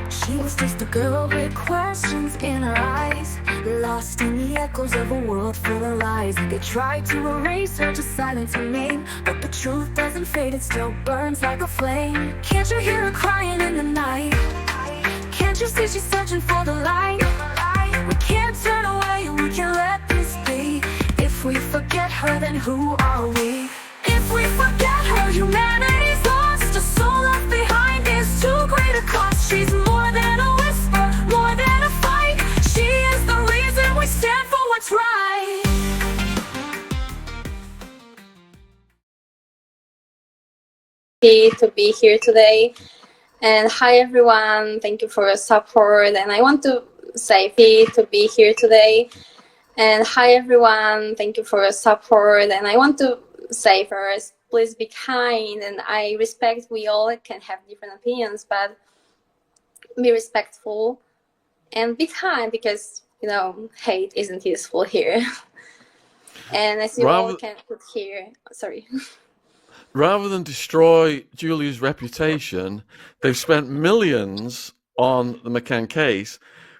She was just a girl with questions in her eyes, lost in the echoes of a world full of lies. They tried to erase her, to silence her name, but the truth doesn't fade, it still burns like a flame. Can't you hear her crying in the night? Can't you see she's searching for the light? We can't turn away, we can't let this be. If we forget her, then who are we? If we forget her, humanity's lost. A soul left behind is too great a cost. She's more than a whisper, more than a fight. She is the reason we stand for what's right. To be here today, and hi everyone, thank you for your support. And I want to say to be here today, and hi everyone, thank you for your support. And I want to say first, please be kind, and I respect we all can have different opinions, but be respectful and be kind, because you know, hate isn't useful here. And as you all can put here, sorry. Rather than destroy Julia's reputation, they've spent millions on the McCann case.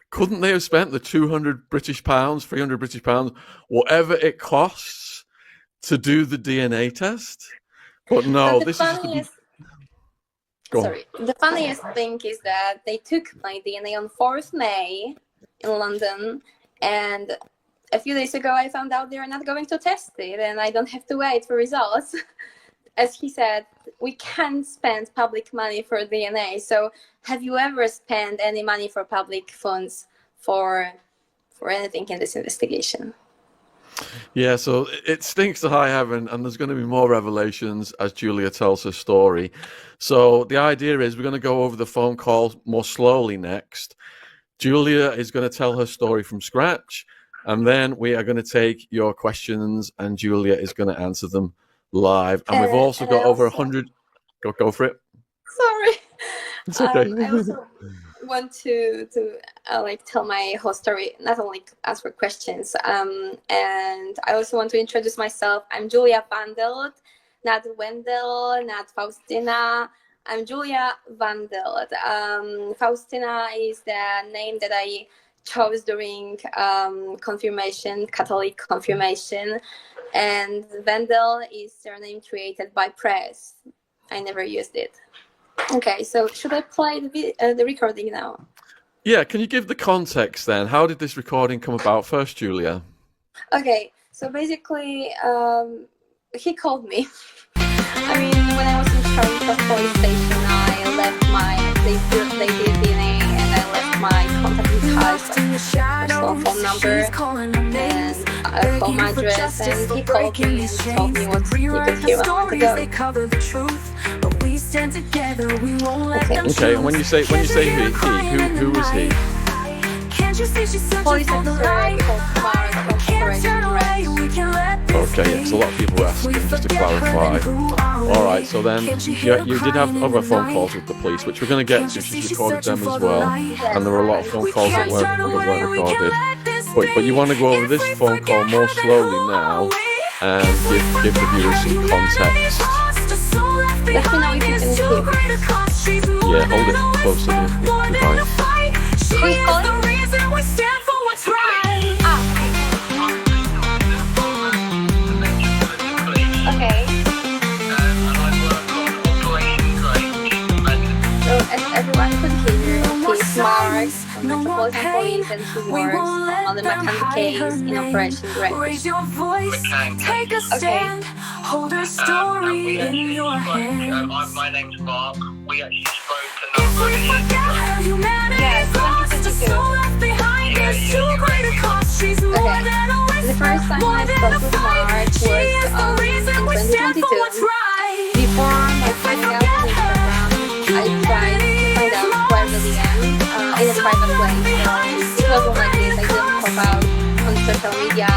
Couldn't they have spent the £200 British, 300 British pounds, whatever it costs to do the DNA test? But no, this is sorry. The funniest thing is that they took my DNA on 4th May in London, and a few days ago I found out they're not going to test it, and I don't have to wait for results. As he said, we can't spend public money for DNA. So have you ever spent any money for public funds for anything in this investigation? Yeah, so it stinks to high heaven, and there's going to be more revelations as Julia tells her story. So the idea is we're going to go over the phone call more slowly next. Julia is going to tell her story from scratch, and then we are going to take your questions, and Julia is going to answer them live. And we've also got over 100. Go for it. Sorry. It's okay. I also want to like tell my whole story, not only ask for questions. And I also want to introduce myself. I'm Julia Wandelt, not Wandelt, not Faustina. I'm Julia Wandelt. Faustina is the name that I chose during confirmation, Catholic confirmation. And Wandelt is surname created by press. I never used it. Okay, so should I play the recording now? Yeah, can you give the context then? How did this recording come about first, Julia? Okay, so basically, he called me. I mean, when I was in Charlotte police station, I left they did DNA, and I left my contact details, personal phone number, and home address, and he called me and told me what he could hear when I want to go. Okay, and when you say he, who was he? Police officer called Mark from Operation Red. Okay, yeah, because a lot of people were asking, just to clarify. All right, so then you did have other phone calls with the police, which we're going to get to. She's recorded them as well, and there were a lot of phone calls that weren't recorded. But you want to go over this phone call more slowly now and give the viewers some context. Let me know if you can hear. Yeah, hold it closer to the device. Who's calling? Okay. So as everyone could hear, he's Mark from Metropolitan Police, and he works on the McCann case in Operation Red. Okay. Hold her story in your hand. My name's Mark. We actually spoke a If number we of years forget ago. her, humanity's lost. A soul left behind is too great a cost. She's more than a The whisper, first time I more than spoke a with fight. Mark She was is the reason we stand for what's 2022. right. Before I finding out on Instagram, I tried to find out where the DM in a private way. So it wasn't like this. I didn't pop out on social media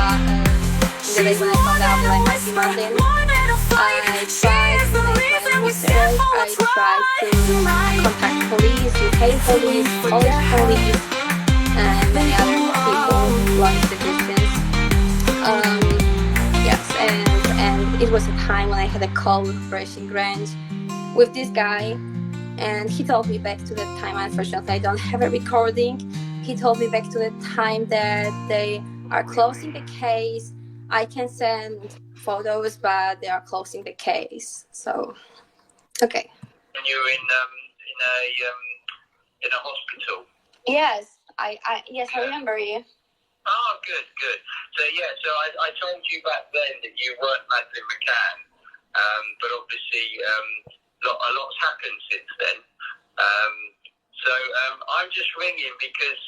the day when I found out that I might be Madeleine. I tried to make my own research. I tried to contact police, UK police, Polish police, and many other people, law institutions. Yes, and it was a time when I had a call with Operation Grange with this guy, and he told me back to the time. Unfortunately, I don't have a recording. He told me back to the time that they are closing the case. I can send photos, but they are closing the case. So, okay. And you were in a hospital. Yes, I remember you. Oh, good. So I told you back then that you weren't Madeleine McCann, but obviously a lot's happened since then. I'm just ringing because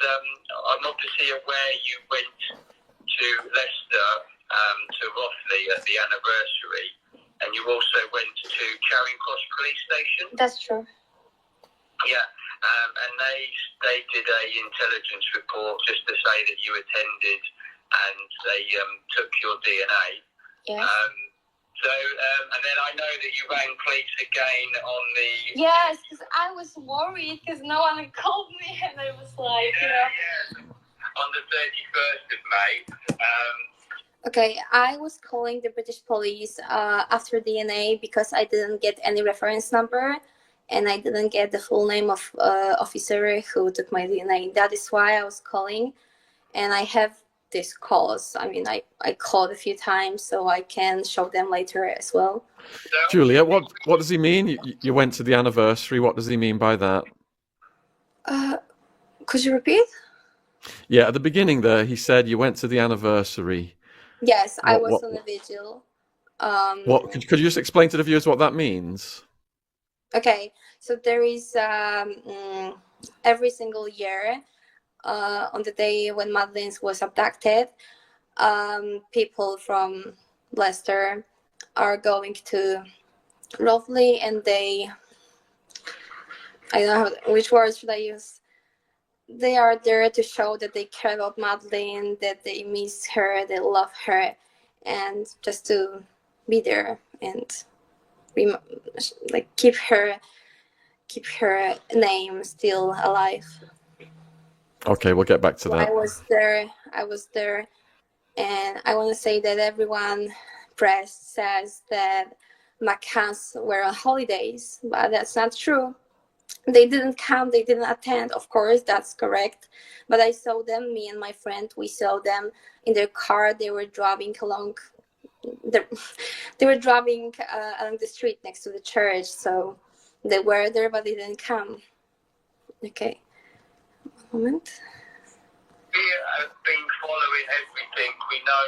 I'm obviously aware you went to Leicester, to Rothley at the anniversary, and you also went to Charing Cross Police Station. That's true. Yeah, and they did a intelligence report just to say that you attended, and they took your DNA. Yes. And then I know that you rang police again on the... Yes, because I was worried because no one called me, and I was like, on the 31st of May. Okay, I was calling the British police after DNA because I didn't get any reference number, and I didn't get the full name of officer who took my DNA. That is why I was calling, and I have these calls. I mean, I called a few times, so I can show them later as well. Julia, what does he mean? You went to the anniversary. What does he mean by that? Could you repeat? Yeah, at the beginning there, he said you went to the anniversary. Yes, I was on a vigil. Could you just explain to the viewers what that means? Okay, so there is every single year on the day when Madeleine was abducted, people from Leicester are going to Rothley, and I don't know which words should I use. They are there to show that they care about Madeleine, that they miss her, they love her, and just to be there and keep her name still alive. Okay, we'll get back to that. I was there, and I want to say that everyone press says that McCanns were on holidays, but that's not true. They didn't come, they didn't attend. Of course, that's correct. But I saw them, me and my friend, we saw them in their car. They were driving along the street next to the church. So they were there, but they didn't come. Okay. One moment. We have been following everything. We know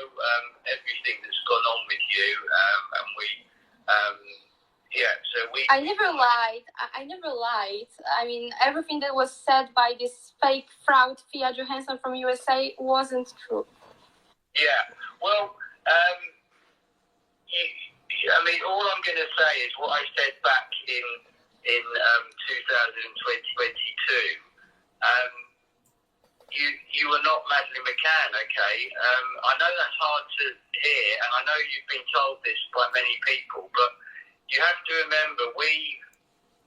everything that's gone on with you, and I never lied. I never lied. I mean, everything that was said by this fake fraud Fia Johansson from USA wasn't true. Yeah. Well, I mean, all I'm going to say is what I said back in 2022. You are not Madeleine McCann, okay? I know that's hard to hear, and I know you've been told this by many people, but you have to remember we've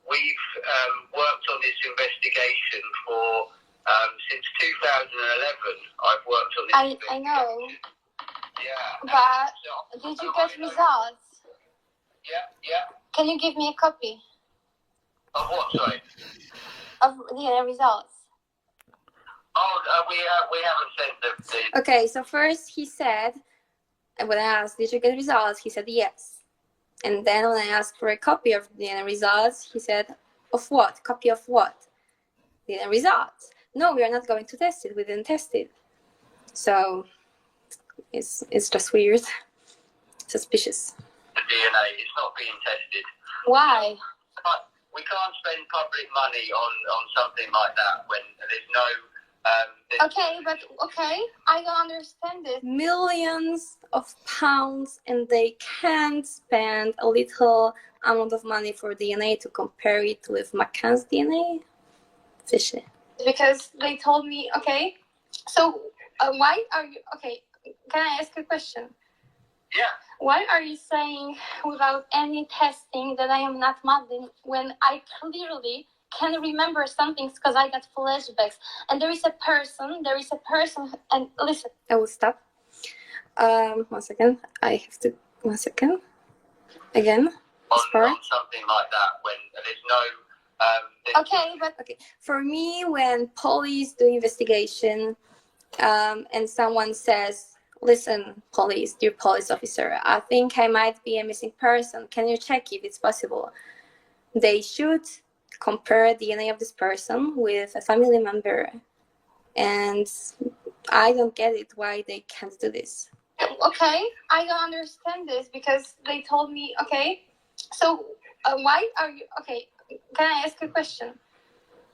worked on this investigation for since 2011. I've worked on this. I know. Yeah. But did you get results? Yeah. Can you give me a copy? Of what, sorry? Of the results. Oh, we haven't sent them. Okay, so first he said, when I asked, did you get results? He said yes. And then when I asked for a copy of the results, he said, of what? Copy of what? The results. No, we are not going to test it. We didn't test it. So it's just weird. Suspicious. The DNA is not being tested. Why? We can't spend public money on something like that when there's no... Okay, I don't understand it. Millions of pounds, and they can't spend a little amount of money for DNA to compare it with McCann's DNA? Fishy. Because they told me, okay, so why are you... Okay, can I ask a question? Yeah. Why are you saying without any testing that I am not Madeleine when I clearly can remember some things because I got flashbacks? And there is a person, and listen. I will stop. 1 second. One second. Again, on something like that when there's no okay. For me, when police do investigation, and someone says, "Listen, police, dear police officer, I think I might be a missing person. Can you check if it's possible?" They should compare DNA of this person with a family member, and I don't get it why they can't do this. Okay, I don't understand this because they told me, okay, so why are you, okay, can I ask a question?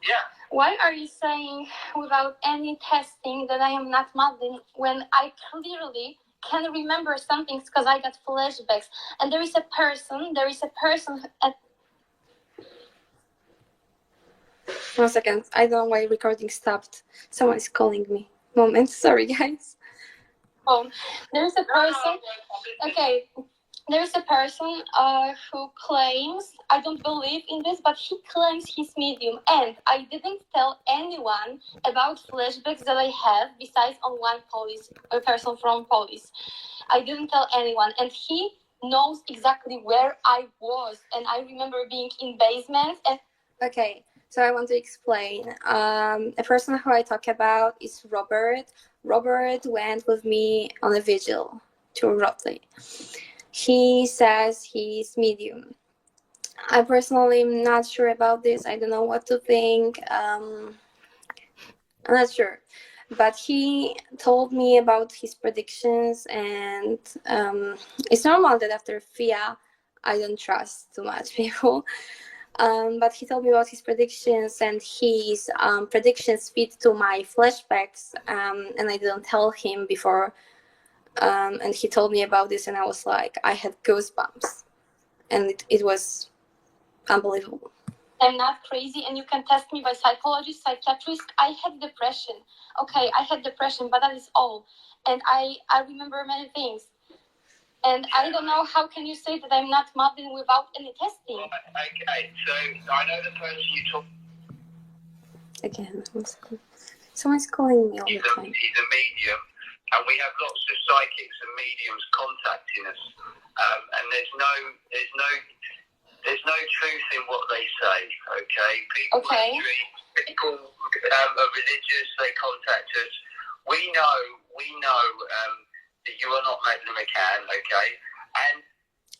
Yeah. Why are you saying without any testing that I am not Madeleine when I clearly can remember some things because I got flashbacks and there is a person at... 1 second, I don't know why recording stopped. Someone is calling me. Moment, sorry guys. There's a person, okay, there's a person who claims, I don't believe in this, but he claims he's medium, and I didn't tell anyone about flashbacks that I have besides on one person from police. I didn't tell anyone, and he knows exactly where I was, and I remember being in basement. And okay, so I want to explain. A person who I talk about is Robert. Robert went with me on a vigil to Rotley. He says he's medium. I personally am not sure about this. I don't know what to think. I'm not sure. But he told me about his predictions, and it's normal that after FIA, I don't trust too much people. But he told me about his predictions, and his predictions fit to my flashbacks, and I didn't tell him before. And he told me about this, and I was like, I had goosebumps, and it was unbelievable. I'm not crazy, and you can test me by psychologist, psychiatrist. I had depression. Okay, I had depression, but that is all. And I remember many things. And I don't know, how can you say that I'm not Madeleine without any testing? Okay, so I know the person you talk. Again, someone's calling me all the time. He's a medium, and we have lots of psychics and mediums contacting us. And there's no truth in what they say. Okay, people are religious. They contact us. We know that you are not Madeleine McCann. Okay, and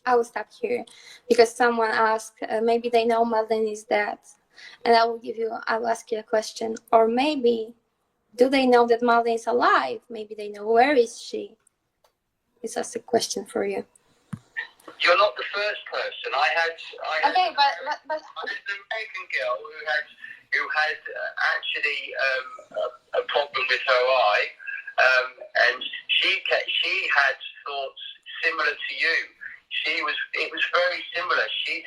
I will stop here because someone asked, maybe they know Madeleine is dead, and I will ask you a question, or maybe do they know that Madeleine is alive? Maybe they know where is she. It's just a question for you. You're not the first person. I had but an American girl who had actually a problem with her eye, and she had thoughts similar to you. It was very similar. She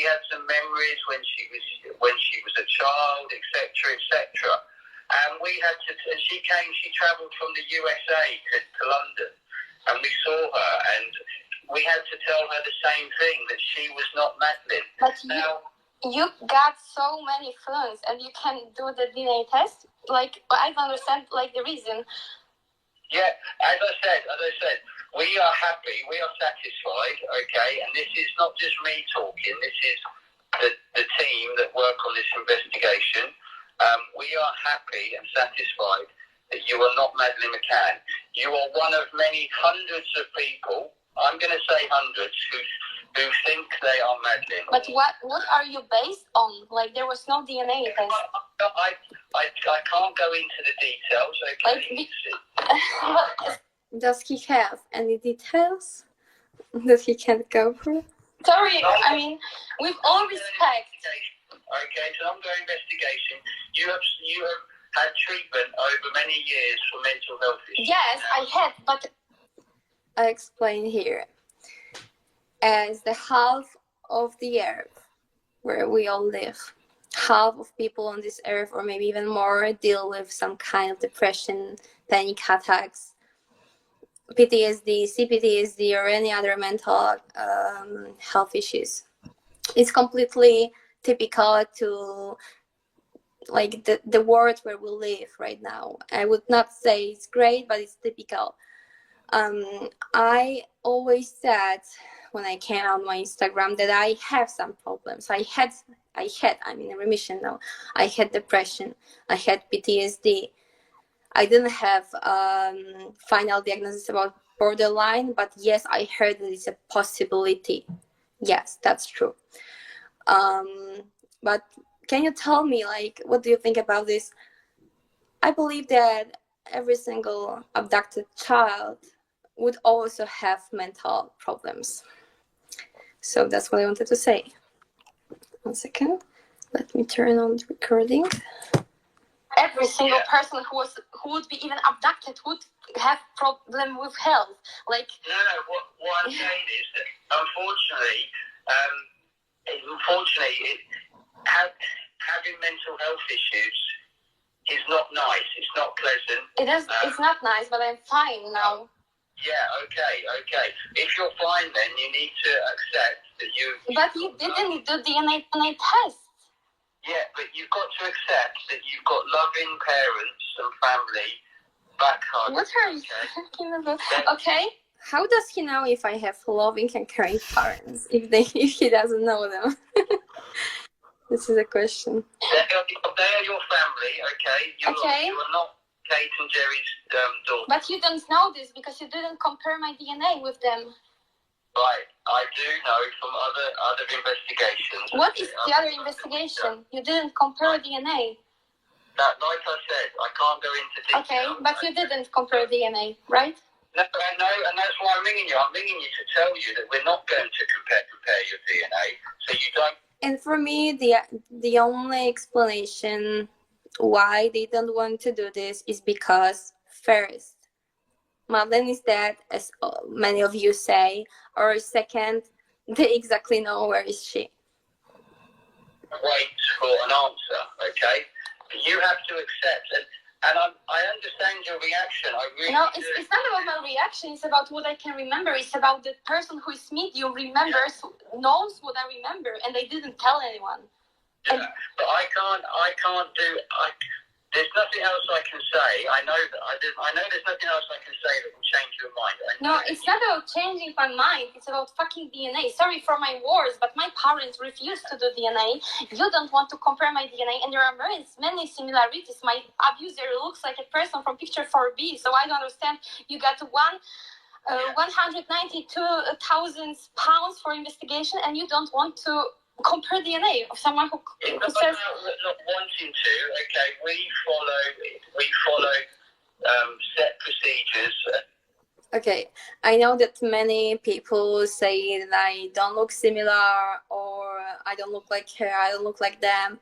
had some memories when she was a child, etc. And she travelled from the USA to London, and we saw her, and we had to tell her the same thing, that she was not Madeleine. But you got so many phones, and you can do the DNA test? Like, I don't understand, like, the reason. Yeah, as I said, we are happy, we are satisfied, okay, and this is not just me talking, this is the team that work on this investigation. We are happy and satisfied that you are not Madeleine McCann. You are one of many hundreds of people, I'm going to say hundreds, who think they are Madeleine. But what are you based on? Like, there was no DNA test. I can't go into the details, okay? Does he have any details that he can't go through? Sorry, I mean, with all respect. Okay, it's an ongoing investigation. You have had treatment over many years for mental health issues. Yes, I had, but I explain here. As the half of the earth where we all live, half of people on this earth, or maybe even more, deal with some kind of depression, panic attacks, PTSD, CPTSD, or any other mental health issues. It's completely typical to like the world where we live right now. I would not say it's great, but it's typical. I always said when I came on my Instagram that I have some problems. I'm in remission now. I had depression. I had PTSD. I didn't have final diagnosis about borderline, but yes, I heard that it's a possibility. Yes, that's true. But can you tell me, like, what do you think about this? I believe that every single abducted child would also have mental problems. So that's what I wanted to say. 1 second. Let me turn on the recording. Every single person who would be even abducted would have problem with health. Like No. What I'm saying is that unfortunately, having mental health issues is not nice. It's not pleasant. It's not nice, but I'm fine now. Yeah. Okay. If you're fine, then you need to accept that you. But you didn't do DNA test. Yeah, but you've got to accept that you've got loving parents and family back home. What are you talking about? Okay. How does he know if I have loving and caring parents if he doesn't know them? This is a question. They are your family, okay? You are not Kate and Jerry's daughter. But you don't know this because you didn't compare my DNA with them. Right, I do know from other investigations. What is the other investigation? You didn't compare DNA. Like I said, I can't go into detail. Okay, but you didn't compare DNA, right? No, and that's why I'm ringing you. I'm ringing you to tell you that we're not going to compare your DNA, so you don't. And for me, the only explanation why they don't want to do this is because, first, Madeleine is dead, as many of you say, or second, they exactly know where is she. Wait for an answer, okay? You have to accept, and I understand your reaction. I really No, do. it's not about my reaction. It's about what I can remember. It's about the person who is medium knows what I remember, and they didn't tell anyone. Yeah, but I can't do. There's nothing else I can say. I know there's nothing else I can say that will change your mind. No, it's not about changing my mind. It's about fucking DNA. Sorry for my words, but my parents refused to do DNA. You don't want to compare my DNA, and there are many similarities. My abuser looks like a person from picture 4B, so I don't understand. You got 192,000 pounds for investigation, and you don't want to compare DNA of someone who says not wanting to. Okay, we follow set procedures. Okay, I know that many people say that I don't look similar, or I don't look like her, I don't look like them.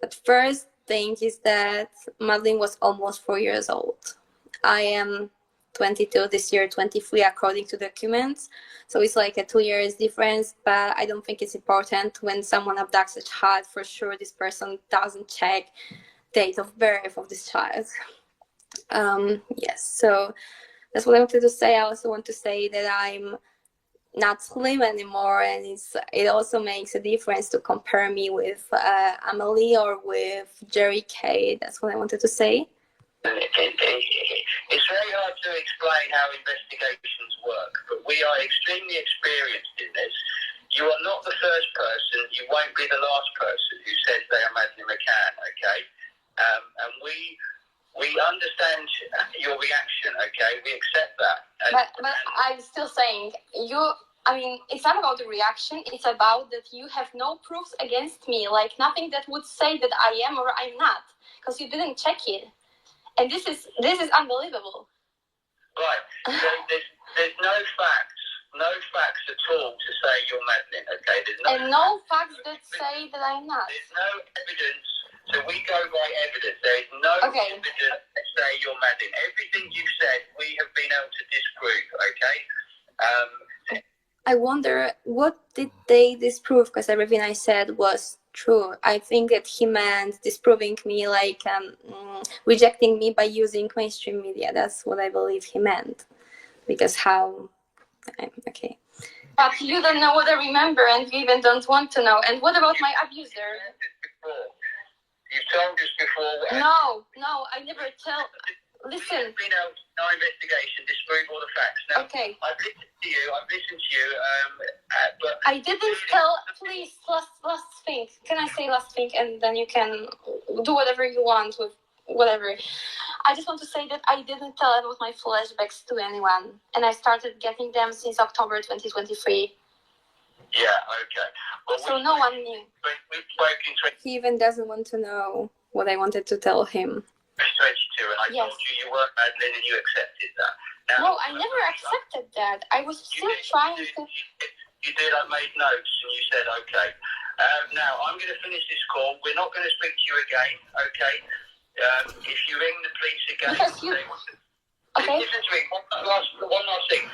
But first thing is that Madeleine was almost 4 years old. I am 22 this year, 23 according to documents. So it's like a 2 years difference, but I don't think it's important. When someone abducts a child, for sure this person doesn't check date of birth of this child. Yes, so that's what I wanted to say. I also want to say that I'm not slim anymore, and it also makes a difference to compare me with Amelie or with Jerry Kay. That's what I wanted to say. It's very hard to explain how investigations work, but we are extremely experienced in this. You are not the first person, you won't be the last person who says they are Madeleine McCann, okay? And we understand your reaction, okay? We accept that. But I'm still saying, it's not about the reaction, it's about that you have no proofs against me, like nothing that would say that I am or I'm not, because you didn't check it. And this is unbelievable. Right. So there's no facts at all to say you're Madeleine, okay? No facts that say that I'm not. There's no evidence, so we go by evidence. There is no evidence to say you're Madeleine. Everything you've said, we have been able to disprove, okay? I wonder, what did they disprove? Because everything I said was true. I think that he meant disproving me, like rejecting me by using mainstream media. That's what I believe he meant. Because okay. But you don't know what I remember, and you even don't want to know. And what about my abuser? You've told us before. No, I never tell. listen. We've been out in our investigation, disprove all the facts. Now, Okay. I've listened to you, but... I didn't tell, please, last thing. Can I say last thing, and then you can do whatever you want with whatever. I just want to say that I didn't tell about my flashbacks to anyone, and I started getting them since October 2023. Yeah, okay. Well, So no one knew. We've spoken to He even doesn't want to know what I wanted to tell him. 22, and I Yes. told you weren't Madeleine, and you accepted that. Now, No, I never accepted that. I was still trying to... You did, I made notes, and you said, okay. Now, I'm going to finish this call. We're not going to speak to you again, okay? If you ring the police again... Because you... Okay. Listen to me, one last thing.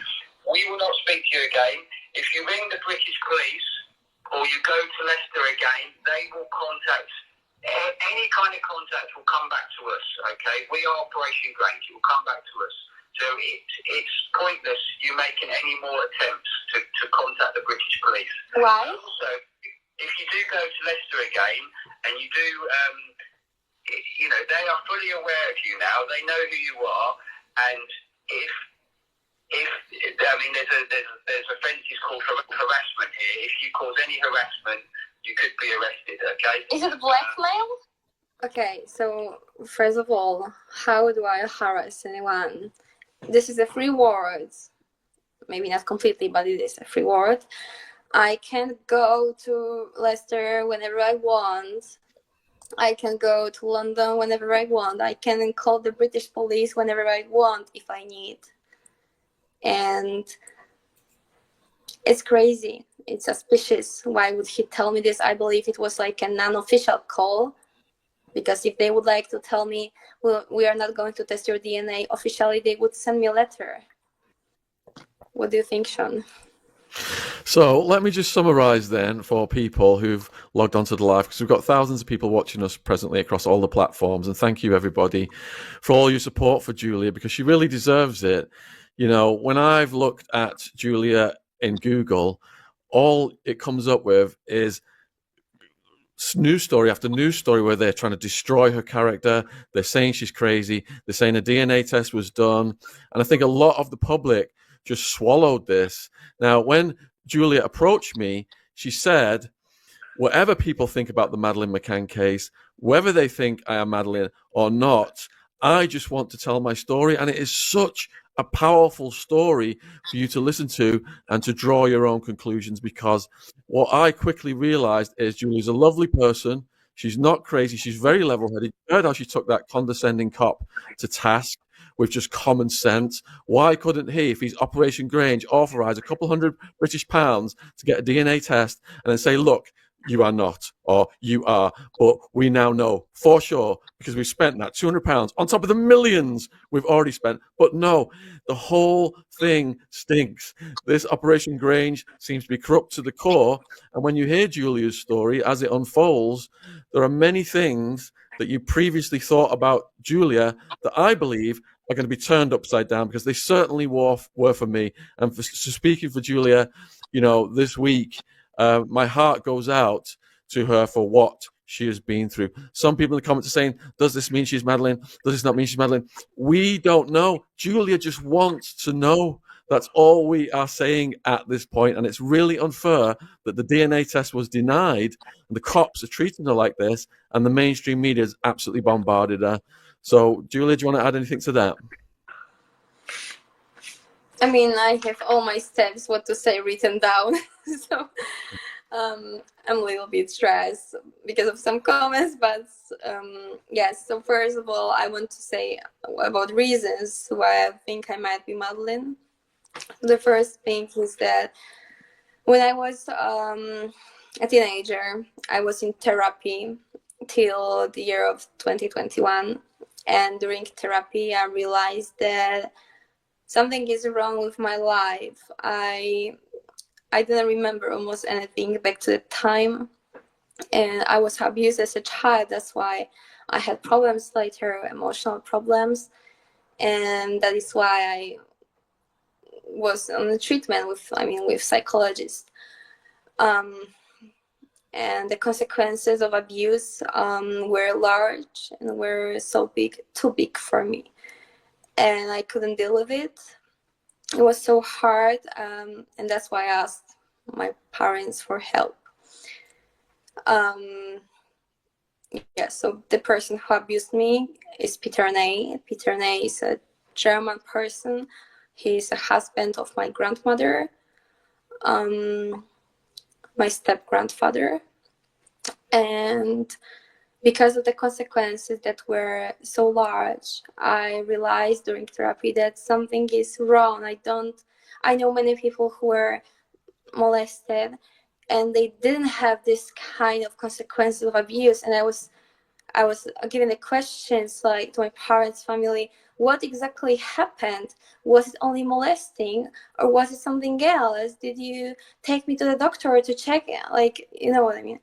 We will not speak to you again. If you ring the British police, or you go to Leicester again, they will contact... Any kind of contact will come back to us, okay? We are Operation Grange. It will come back to us. So it's pointless you making any more attempts to contact the British police. Why? Also, if you do go to Leicester again, and you do, they are fully aware of you now. They know who you are, and if there's offences called harassment here. If you cause any harassment, you could be arrested, okay? Is it blackmail? Okay, so first of all, how do I harass anyone? This is a free word. Maybe not completely, but it is a free word. I can go to Leicester whenever I want. I can go to London whenever I want. I can call the British police whenever I want if I need. And it's crazy. It's suspicious. Why would he tell me this? I believe it was like a non-official call. Because if they would like to tell me, well, we are not going to test your DNA officially, they would send me a letter. What do you think, Sean? So let me just summarize then for people who've logged onto the live, because we've got thousands of people watching us presently across all the platforms. And thank you, everybody, for all your support for Julia, because she really deserves it. You know, when I've looked at Julia in Google, all it comes up with is news story after news story where they're trying to destroy her character. They're saying she's crazy. They're saying a DNA test was done. And I think a lot of the public just swallowed this. Now, when Julia approached me, she said, whatever people think about the Madeleine McCann case, whether they think I am Madeleine or not, I just want to tell my story. And it is such a powerful story for you to listen to and to draw your own conclusions, because what I quickly realized is Julia's a lovely person. She's not crazy. She's very level-headed. You heard how she took that condescending cop to task with just common sense. Why couldn't he, if he's Operation Grange, authorize a couple $100 British to get a DNA test and then say, look, you are not, or you are, but we now know for sure because we've spent that £200 on top of the millions we've already spent. But no, the whole thing stinks. This Operation Grange seems to be corrupt to the core. And when you hear Julia's story as it unfolds, there are many things that you previously thought about Julia that I believe are going to be turned upside down, because they certainly were for me. And for speaking for Julia, you know, this week, my heart goes out to her for what she has been through. Some people in the comments are saying, does this mean she's Madeleine? Does this not mean she's Madeleine? We don't know. Julia just wants to know. That's all we are saying at this point. And it's really unfair that the DNA test was denied and the cops are treating her like this and the mainstream media has absolutely bombarded her. So, Julia, do you want to add anything to that? I mean, I have all my steps, what to say, written down. So I'm a little bit stressed because of some comments. But yes, so first of all, I want to say about reasons why I think I might be Madeleine. The first thing is that when I was a teenager, I was in therapy till the year of 2021. And during therapy, I realized that something is wrong with my life. I didn't remember almost anything back to the time. And I was abused as a child. That's why I had problems later, emotional problems. And that is why I was on the treatment with psychologists. And the consequences of abuse were large and were so big, too big for me. and I couldn't deal with it. It was so hard, and that's why I asked my parents for help. Yeah, so the person who abused me is Peter Ney. Peter Ney is a German person. He's a husband of my grandmother, my step-grandfather. And because of the consequences that were so large, I realized during therapy that something is wrong. I know many people who were molested and they didn't have this kind of consequences of abuse. And I was given the questions like to my parents' family, what exactly happened? Was it only molesting or was it something else? Did you take me to the doctor to check it? Like, you know what I mean?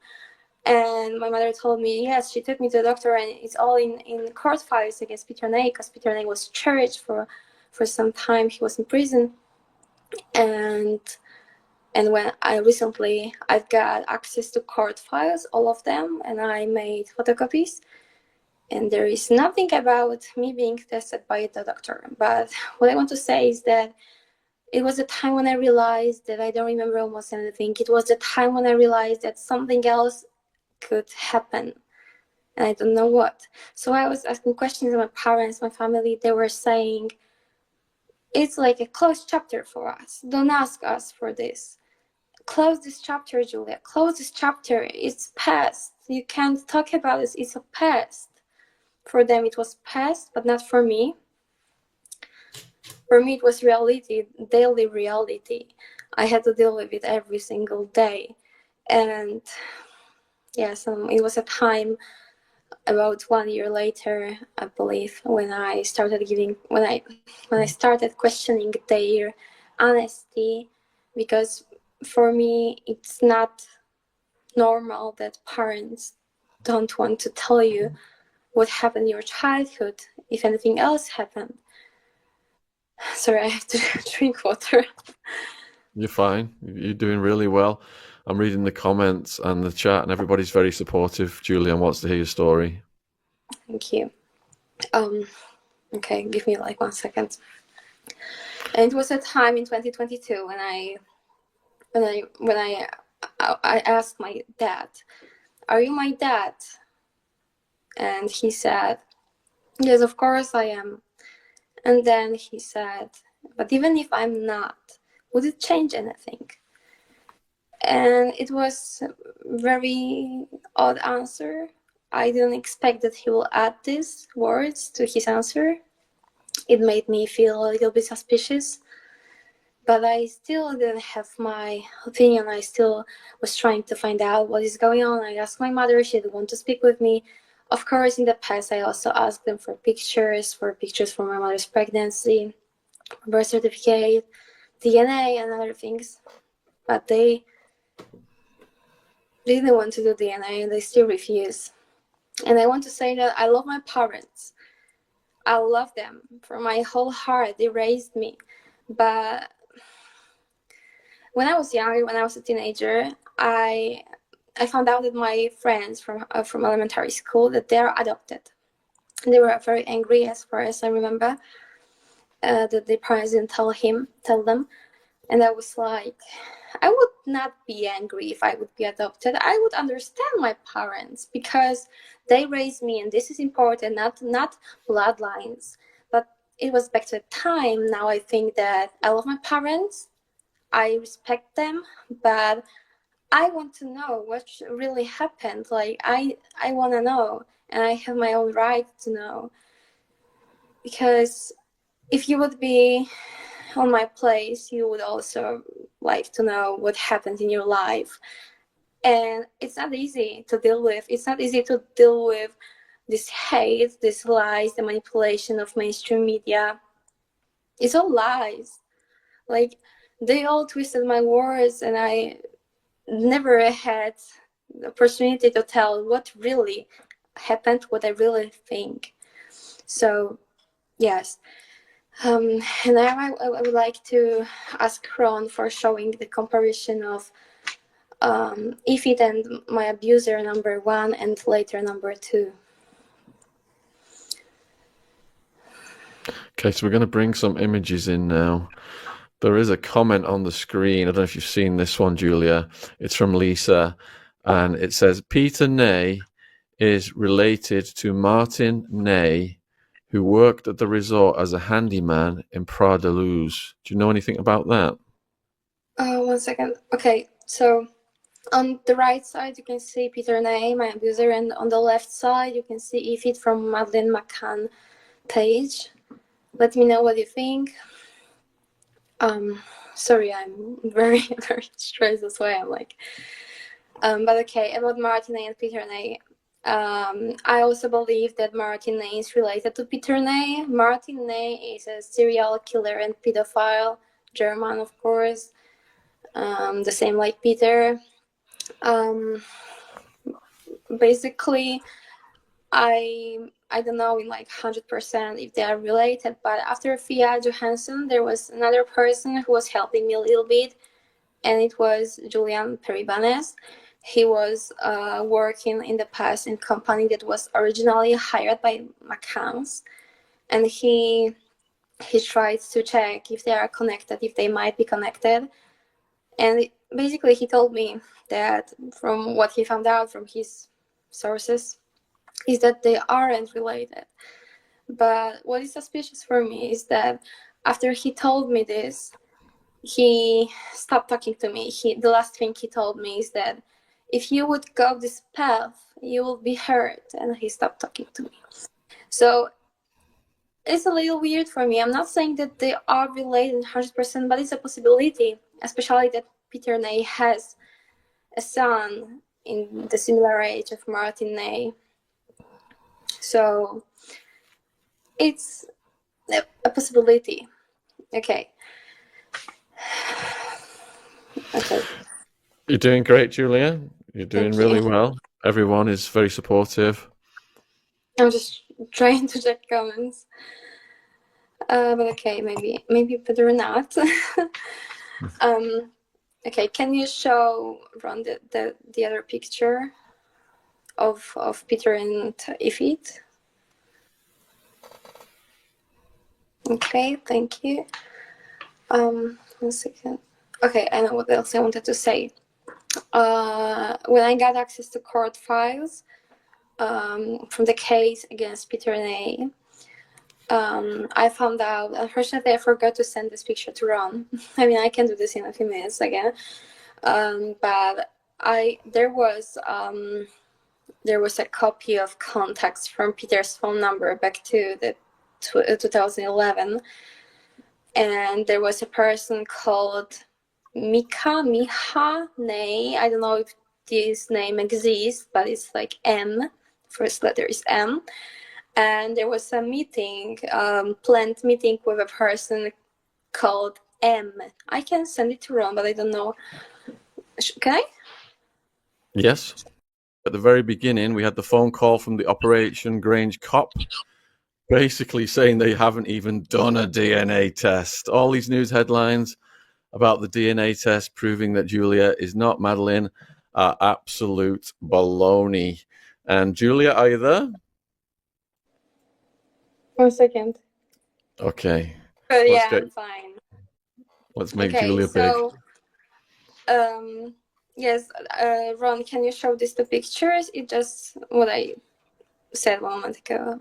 And my mother told me, yes, she took me to the doctor and it's all in court files against Peter Ney, because Peter Ney was charged for some time. He was in prison. And when I've got access to court files, all of them, and I made photocopies. And there is nothing about me being tested by the doctor. But what I want to say is that it was a time when I realized that I don't remember almost anything. It was the time when I realized that something else could happen. And I don't know what. So I was asking questions to my parents, my family. They were saying, it's like a closed chapter for us. Don't ask us for this. Close this chapter, Julia. Close this chapter. It's past. You can't talk about this. It's a past. For them, it was past, but not for me. For me, it was reality, daily reality. I had to deal with it every single day. And yes, it was a time about 1 year later, I believe, when I started questioning their honesty, because for me, it's not normal that parents don't want to tell you what happened in your childhood, if anything else happened. Sorry, I have to drink water. You're fine. You're doing really well. I'm reading the comments and the chat, and everybody's very supportive. Julian wants to hear your story. Thank you. Okay, give me like 1 second. And it was a time in 2022 when I asked my dad, "Are you my dad?" And he said, "Yes, of course I am." And then he said, "But even if I'm not, would it change anything?" And it was a very odd answer. I didn't expect that he will add these words to his answer. It made me feel a little bit suspicious. But I still didn't have my opinion. I still was trying to find out what is going on. I asked my mother, she didn't want to speak with me. Of course, in the past, I also asked them for pictures from my mother's pregnancy, birth certificate, DNA, and other things. But they didn't want to do DNA, and they still refuse. And I want to say that I love my parents. I love them from my whole heart. They raised me. But when I was younger, when I was a teenager, I found out that my friends from elementary school, that they're adopted. They were very angry, as far as I remember, that their parents didn't tell them. And I was like, I would not be angry if I would be adopted. I would understand my parents because they raised me, and this is important, not bloodlines. But it was back to the time. Now I think that I love my parents. I respect them, but I want to know what really happened. Like, I want to know, and I have my own right to know. Because if you would be on my place, you would also like to know what happened in your life. And it's not easy to deal with. It's not easy to deal with this hate, this lies, the manipulation of mainstream media. It's all lies. Like, they all twisted my words, and I never had the opportunity to tell what really happened, what I really think. So, yes. And I would like to ask Ron for showing the comparison of Ifit and my abuser number 1 and later number 2. Okay, so we're going to bring some images in now. There is a comment on the screen. I don't know if you've seen this one, Julia. It's from Lisa, and it says Peter Ney is related to Martin Ney, who worked at the resort as a handyman in Praia da Luz. Do you know anything about that? 1 second. Okay, so on the right side you can see Peter Ney, my abuser, and on the left side you can see Ifit from Madeleine McCann page. Let me know what you think. Sorry, I'm very, very stressed. That's why I'm like, but okay, about Martin Ney and Peter Ney. I also believe that Martin Ney is related to Peter Ney. Martin Ney is a serial killer and pedophile, German, of course, the same like Peter. Basically, I don't know in like 100% if they are related, but after Fia Johansson, there was another person who was helping me a little bit, and it was Julian Peribanes. He was working in the past in a company that was originally hired by McCann's, and he tried to check if they are connected, if they might be connected. And basically he told me that from what he found out from his sources is that they aren't related. But what is suspicious for me is that after he told me this, he stopped talking to me. The last thing he told me is that if you would go this path, you will be hurt, and he stopped talking to me. So it's a little weird for me. I'm not saying that they are related 100%, but it's a possibility, especially that Peter Ney has a son in the similar age of Martin Ney. So it's a possibility. Okay. Okay. You're doing great, Julia. You're doing Thank really you. well. Everyone is very supportive. I'm just trying to check comments. But okay, maybe better not. Okay, can you show Ron the other picture of Peter and Ifit? Okay, thank you. 1 second. Okay, I know what else I wanted to say. When I got access to court files from the case against Peter Ney, I found out, unfortunately I forgot to send this picture to Ron. I mean, I can do this in a few minutes again. But there was a copy of contacts from Peter's phone number back to the 2011, and there was a person called Miha Ney. I don't know if this name exists, but it's like M. First letter is M. And there was a meeting, planned meeting with a person called M. I can send it to Ron, but I don't know. Can I? Yes. At the very beginning, we had the phone call from the Operation Grange cop, basically saying they haven't even done a DNA test. All these news headlines about the DNA test proving that Julia is not Madeleine are absolute baloney. And Julia, are you there? 1 second. Okay. Yeah, I'm fine. Let's make Julia big. Yes, Ron, can you show this the pictures? It's just what I said a moment ago.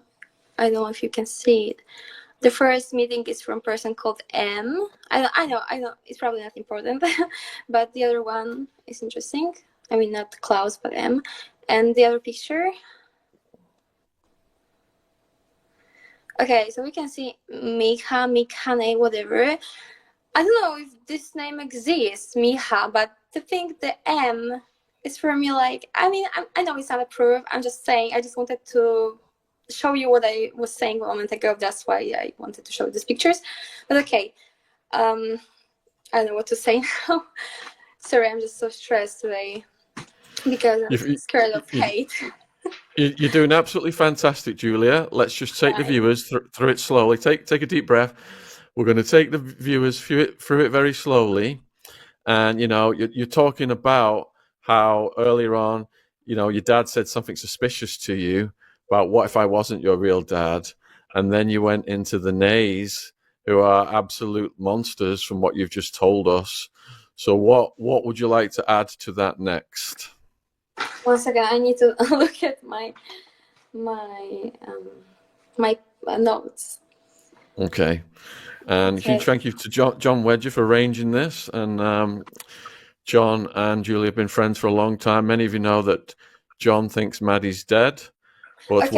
I don't know if you can see it. The first meeting is from a person called M. I know, it's probably not important, but the other one is interesting. I mean, not Klaus, but M. And the other picture. Okay, so we can see Mikane, whatever. I don't know if this name exists, Miha, but to think the M is for me like, I mean, I know it's not a proof. I'm just saying, I just wanted to show you what I was saying a moment ago. That's why I wanted to show these pictures. But okay, I don't know what to say now. Sorry, I'm just so stressed today because I'm scared of hate. You're doing absolutely fantastic, Julia. Let's just take the viewers through it slowly. Take a deep breath. We're going to take the viewers through it very slowly. And, you know, you're talking about how earlier on, you know, your dad said something suspicious to you about what if I wasn't your real dad. and then you went into the nays, who are absolute monsters from what you've just told us. So what would you like to add to that next? 1 second, I need to look at my notes. Okay. And Okay. huge thank you to John Wedger for arranging this. And John and Julie have been friends for a long time. Many of you know that John thinks Maddie's dead. But Okay.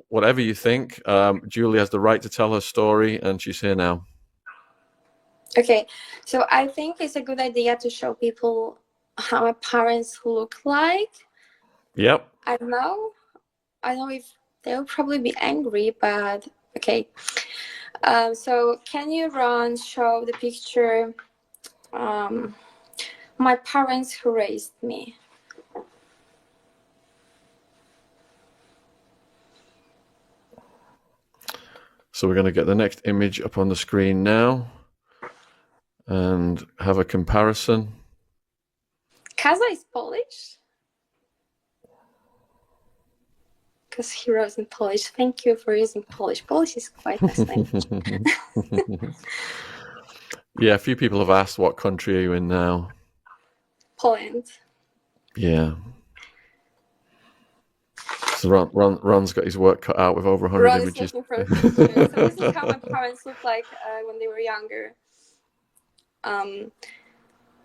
whatever you think, Julie has the right to tell her story, and she's here now. Okay, so I think it's a good idea to show people how my parents look like. Yep. I don't know if they'll probably be angry, but okay. So can you, Ron, show the picture? My parents who raised me. So we're going to get the next image up on the screen now and have a comparison. Kaza is Polish? Because he wrote in Polish. Thank you for using Polish. Polish is quite nice language. Yeah, a few people have asked, what country are you in now? Poland. Yeah. So Ron's got his work cut out with over 100 Ron images. is looking for a picture. So this is how my parents looked like when they were younger. And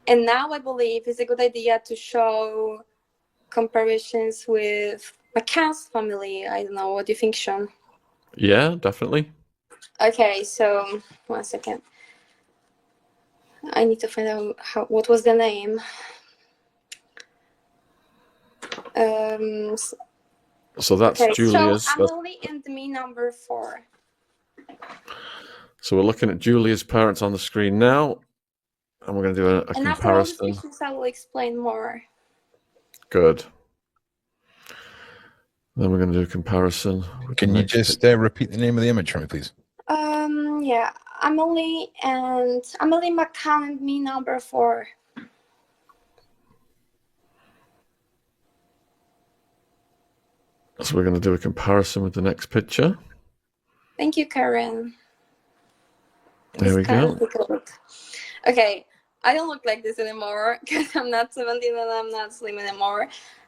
now I believe it's a good idea to show comparisons with McCann's family. I don't know, what do you think, Sean? Yeah, definitely. Okay, so 1 second. I need to find out what was the name. So that's okay, Julia's. So Emily and me, number 4. So we're looking at Julia's parents on the screen now, and we're going to do a and after all these comparison. pictures, I will explain more. Good. Then we're going to do a comparison. Can you just repeat the name of the image for me, please? Yeah, Emily McCann and me, number 4. So we're going to do a comparison with the next picture. Thank you, Karen. There we go. Okay, I don't look like this anymore because I'm not 17 and I'm not slim anymore.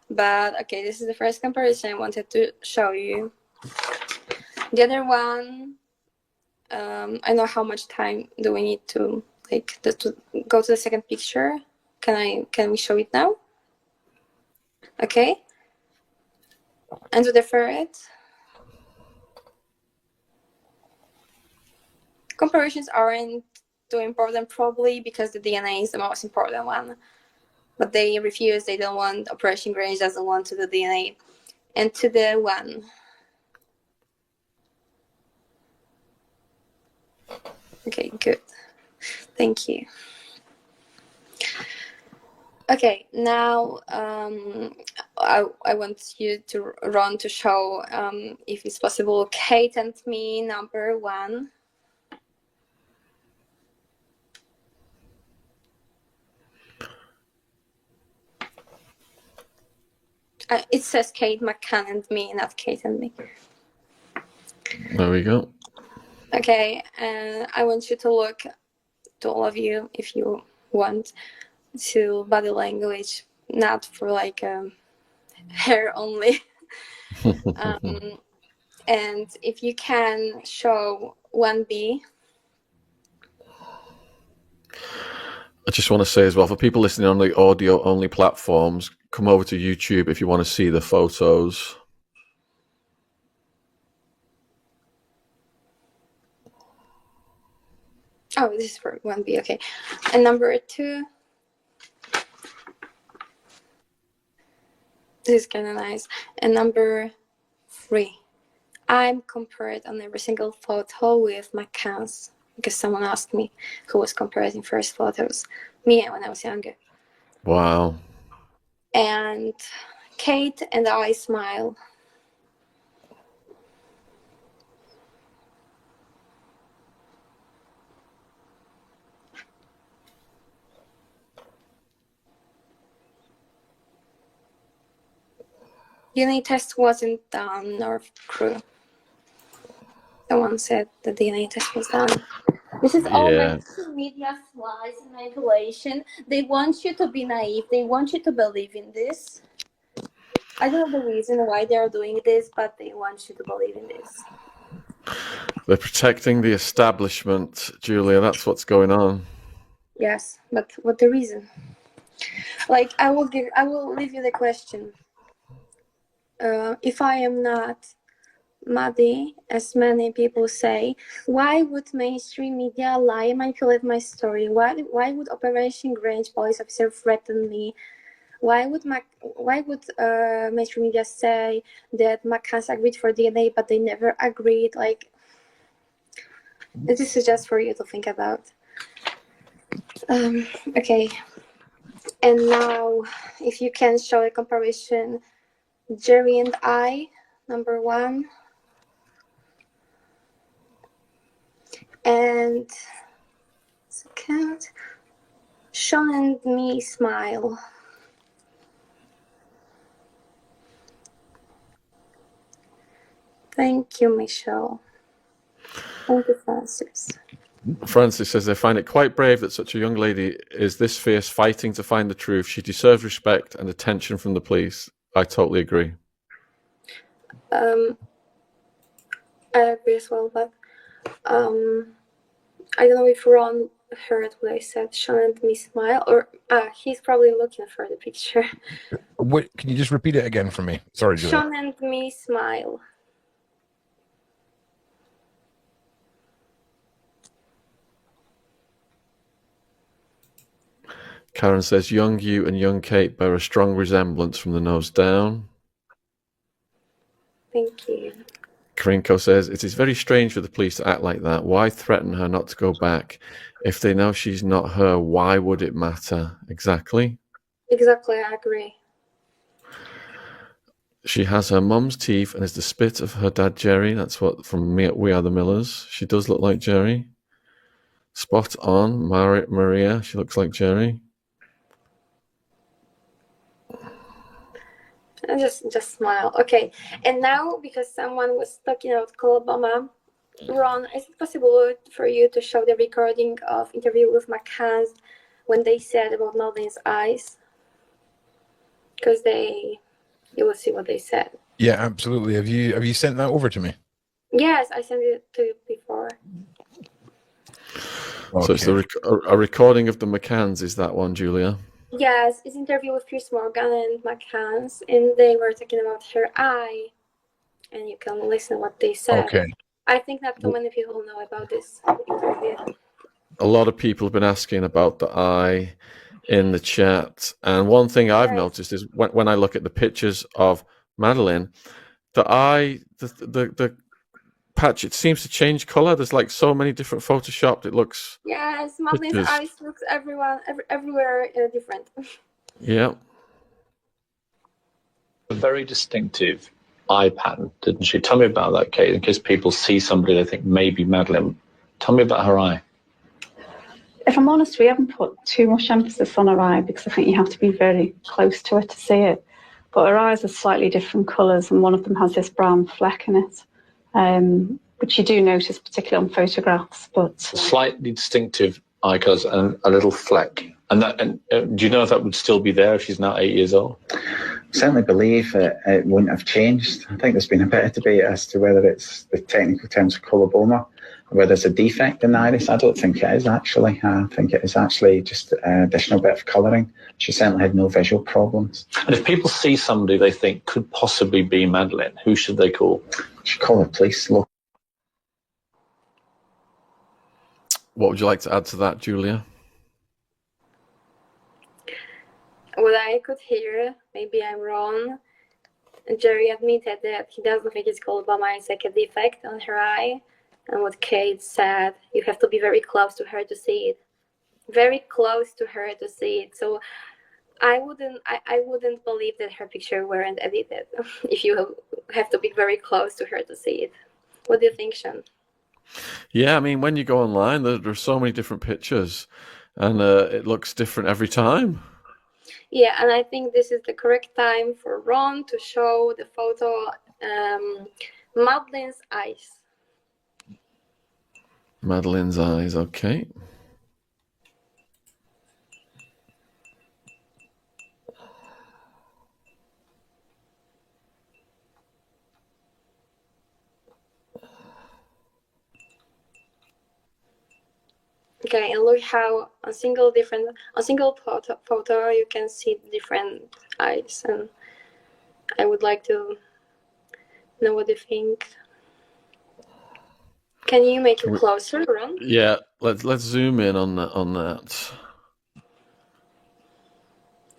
But okay, this is the first comparison I wanted to show you. The other one, I know how much time do we need to to go to the second picture. Can we show it now? Okay. And to the third. Comparisons aren't too important probably because the DNA is the most important one. But they refuse, they don't want, Operation Grange doesn't want to do DNA. And to the one. Okay, good. Thank you. Okay, now I want you to Ron to show, if it's possible, Kate and me, number 1. It says Kate McCann and me, not Kate and me. There we go. Okay, and I want you to look, to all of you, if you want, to body language, not for hair only. And if you can show 1B. I just want to say as well, for people listening on the audio only platforms, come over to YouTube if you want to see the photos. Oh, this is for 1B, okay. And number 2. This is kind of nice. And number 3. I'm compared on every single photo with McCann's because someone asked me who was comparing first photos. Me when I was younger. Wow. And Kate and I smile. DNA test wasn't done, nor crew. Someone said the DNA test was done. This is all Yeah. mainstream media lies and manipulation. They want you to be naive. They want you to believe in this. I don't know the reason why they are doing this, but they want you to believe in this. They're protecting the establishment, Julia. That's what's going on. Yes, but what the reason? Like, I will leave you the question. If I am not Maddie, as many people say, why would mainstream media lie and manipulate my story? Why would Operation Grange police officer threaten me? Why would mainstream media say that McCann agreed for DNA, but they never agreed? Like, this is just for you to think about. Okay, and now, if you can show a comparison, Jerry and I, number 1. And second, Sean and me smile. Thank you, Michelle. Thank you, Francis. Francis says they find it quite brave that such a young lady is this fierce, fighting to find the truth. She deserves respect and attention from the police. I totally agree. I agree as well, but I don't know if Ron heard what I said. Sean and me smile, or he's probably looking for the picture. What? Can you just repeat it again for me? Sorry, Julia. Sean and me smile. Karen says, young you and young Kate bear a strong resemblance from the nose down. Thank you. Karinko says, it is very strange for the police to act like that. Why threaten her not to go back? If they know she's not her, why would it matter? Exactly. Exactly, I agree. She has her mum's teeth and is the spit of her dad, Jerry. That's what from me, We Are the Millers. She does look like Jerry. Spot on. Maria, she looks like Jerry. Just smile. Okay, and now because someone was talking about coloboma, Ron, is it possible for you to show the recording of interview with McCann when they said about Madeleine's eyes? Because you will see what they said. Yeah, absolutely. Have you sent that over to me? Yes, I sent it to you before. Okay. So it's a recording of the McCanns, is that one, Julia? Yes, it's interview with Piers Morgan and McCann, and they were talking about her eye, and you can listen what they said. Okay. I think not too many people know about this interview. A lot of people have been asking about the eye in the chat, and one thing I've noticed is when I look at the pictures of Madeleine, the eye, the patch, it seems to change color. There's like so many different photoshopped. It looks. Yes, Madeleine's eyes looks everywhere different. Yeah. A very distinctive eye pattern, didn't she? Tell me about that, Kate, in case people see somebody they think maybe Madeleine. Tell me about her eye. If I'm honest, we haven't put too much emphasis on her eye because I think you have to be very close to her to see it. But her eyes are slightly different colours, and one of them has this brown fleck in it, which you do notice, particularly on photographs. But slightly distinctive eye colours and a little fleck. And do you know if that would still be there if she's now 8 years old? I certainly believe it wouldn't have changed. I think there's been a bit of debate as to whether it's the technical terms of coloboma or whether it's a defect in the iris. I don't think it is actually. I think it is actually just an additional bit of colouring. She certainly had no visual problems. And if people see somebody they think could possibly be Madeleine, who should they call? Should call the police. What would you like to add to that, Julia? What I could hear, maybe I'm wrong, Jerry admitted that he doesn't think it's coloboma, it's like a defect on her eye. And what Kate said, you have to be very close to her to see it. Very close to her to see it. So I wouldn't believe that her picture weren't edited if you have to be very close to her to see it. What do you think, Sean? Yeah, I mean, when you go online, there are so many different pictures, and it looks different every time. Yeah, and I think this is the correct time for Ron to show the photo, Madeleine's eyes. Madeleine's eyes, okay. Okay, and look how on single photo you can see different eyes, and I would like to know what you think. Can you make it closer, Ron? Yeah, let's zoom in on that.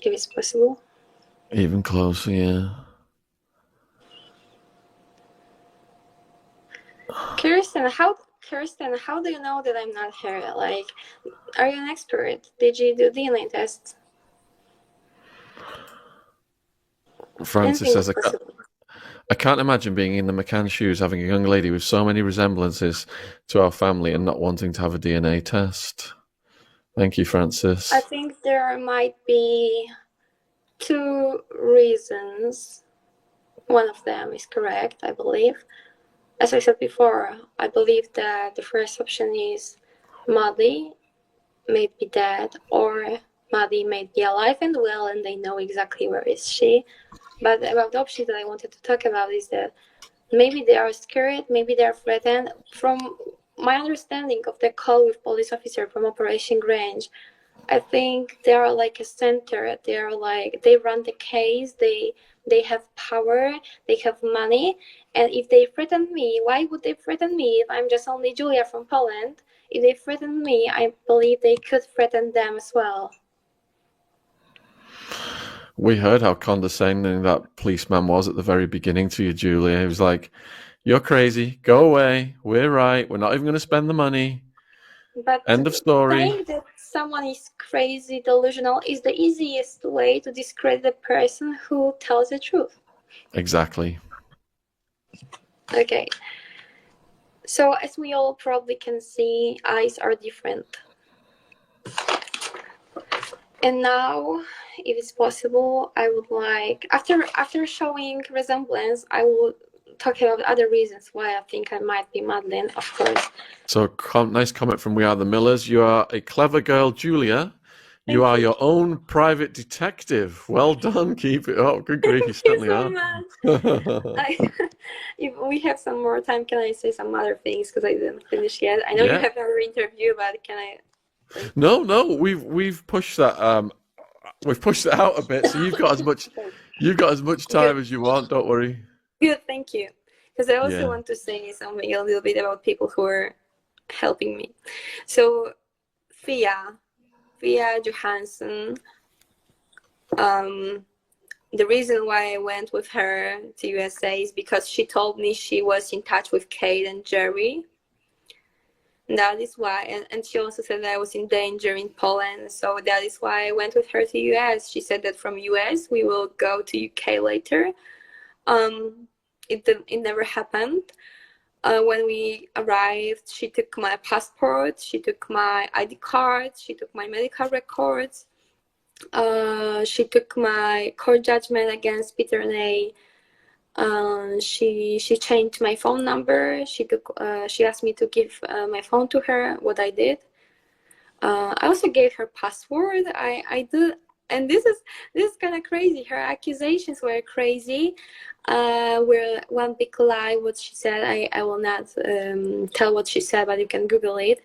If it's possible. Even closer, yeah. Kirsten, how do you know that I'm not her? Like, are you an expert? Did you do DNA tests? Francis says, I can't imagine being in the McCann shoes, having a young lady with so many resemblances to our family and not wanting to have a DNA test. Thank you, Francis. I think there might be 2 reasons. One of them is correct, I believe. As I said before, I believe that the first option is Maddie may be dead, or Maddie may be alive and well, and they know exactly where is she. But about the options that I wanted to talk about is that maybe they are scared, maybe they are threatened. From my understanding of the call with police officer from Operation Grange, I think they are like a center. They are like, they run the case, they have power, they have money, and if they threaten me, why would they threaten me if I'm just only Julia from Poland? If they threaten me, I believe they could threaten them as well. We heard how condescending that policeman was at the very beginning to you, Julia. He was like, "You're crazy. Go away. We're right. We're not even going to spend the money." But end of story. Saying that someone is crazy, delusional, is the easiest way to discredit the person who tells the truth. Exactly. Okay. So as we all probably can see, eyes are different. And now, if it's possible, I would like, after showing resemblance, I will talk about other reasons why I think I might be Madeleine, of course. So nice comment from We Are the Millers. You are a clever girl, Julia. You are your own private detective. Well done. Keep it up. Good grief, you certainly are. If we have some more time, can I say some other things, because I didn't finish yet? I know you have another interview, but can I? No, we've pushed that. We've pushed it out a bit, so you've got as much time as you want. Don't worry. Good, thank you. Because I also want to say something a little bit about people who are helping me. So, Fia Johansson. The reason why I went with her to USA is because she told me she was in touch with Kate and Jerry. That is why, and she also said that I was in danger in Poland, so that is why I went with her to US. She said that from US we will go to UK later. It never happened. When we arrived, she took my passport, she took my ID card, she took my medical records, she took my court judgment against Peter and A. She changed my phone number. She asked me to give my phone to her, what I did. I also gave her password. I did, and this is kind of crazy. Her accusations were crazy. Were one big lie. What she said, I will not tell what she said, but you can Google it,